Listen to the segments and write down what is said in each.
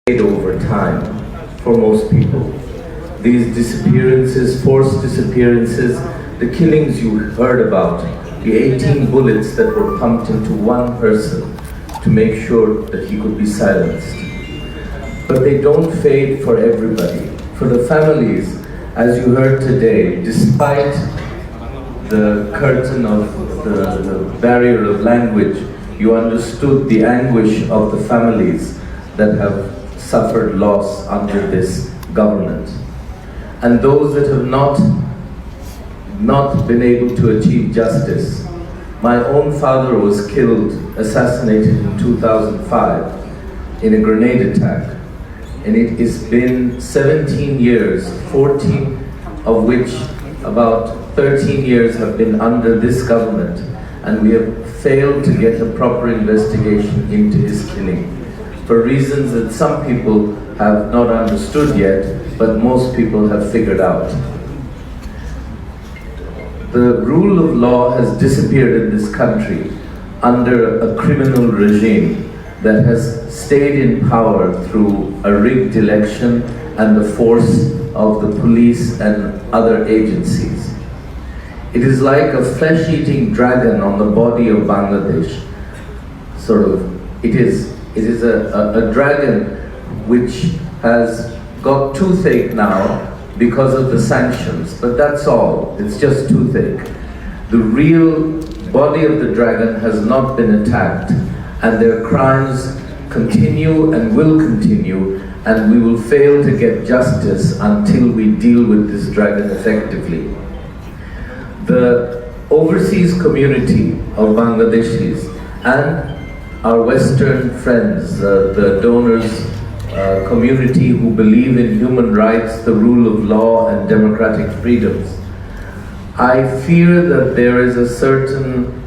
over time for most people. These disappearances, forced disappearances, the killings you heard about, the 18 bullets that were pumped into one person to make sure that he could be silenced. But they don't fade for everybody. For the families, as you heard today, despite the curtain of the barrier of language, you understood the anguish of the families that have suffered loss under this government. And those that have not been able to achieve justice. My own father was killed, assassinated in 2005 in a grenade attack. And it has been 17 years, 14 of which about 13 years have been under this government, and we have failed to get a proper investigation into his killing, for reasons that some people have not understood yet, but most people have figured out. The rule of law has disappeared in this country under a criminal regime that has stayed in power through a rigged election and the force of the police and other agencies. It is like a flesh-eating dragon on the body of Bangladesh. It is a dragon which has got toothache now because of the sanctions, but that's all. It's just toothache. The real body of the dragon has not been attacked, and their crimes continue and will continue, and we will fail to get justice until we deal with this dragon effectively. The overseas community of Bangladeshis and our Western friends, the donors community who believe in human rights, the rule of law and democratic freedoms, I fear that there is a certain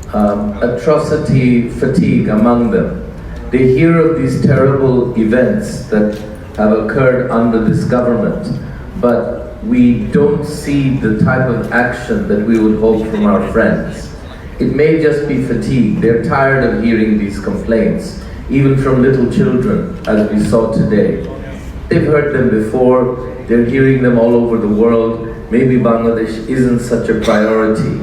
atrocity fatigue among them. They hear of these terrible events that have occurred under this government, but we don't see the type of action that we would hope from our friends. It may just be fatigue. They're tired of hearing these complaints, even from little children, as we saw today. They've heard them before, they're hearing them all over the world. Maybe Bangladesh isn't such a priority.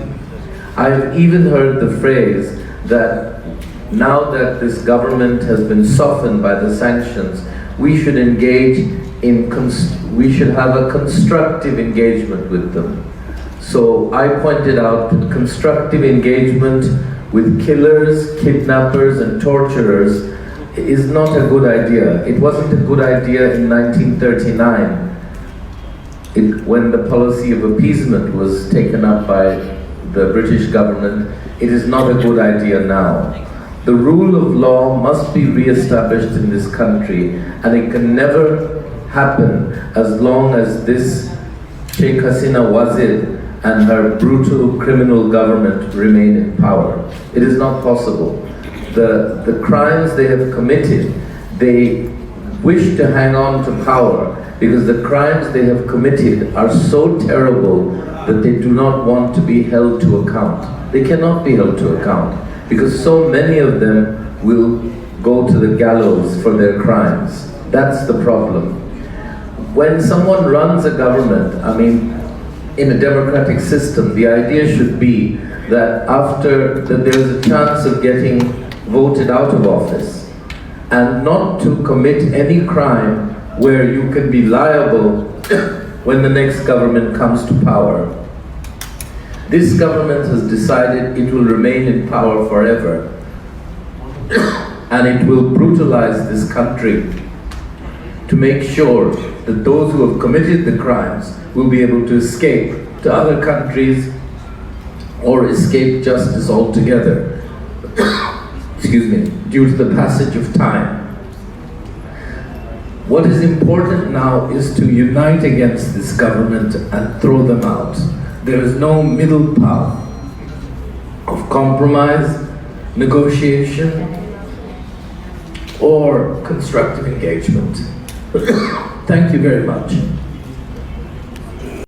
I've even heard the phrase that now that this government has been softened by the sanctions, we should we should have a constructive engagement with them. So I pointed out that constructive engagement with killers, kidnappers, and torturers is not a good idea. It wasn't a good idea in 1939 when the policy of appeasement was taken up by the British government. It is not a good idea now. The rule of law must be re-established in this country, and it can never happen as long as this Sheikh Hasina Wazir and her brutal criminal government remain in power. It is not possible. The crimes they have committed, they wish to hang on to power because the crimes they have committed are so terrible that they do not want to be held to account. They cannot be held to account because so many of them will go to the gallows for their crimes. That's the problem. When someone runs a government, in a democratic system, the idea should be that there's a chance of getting voted out of office and not to commit any crime where you can be liable when the next government comes to power. This government has decided it will remain in power forever and it will brutalize this country to make sure that those who have committed the crimes will be able to escape to other countries or escape justice altogether, due to the passage of time. What is important now is to unite against this government and throw them out. There is no middle path of compromise, negotiation, or constructive engagement. Thank you very much.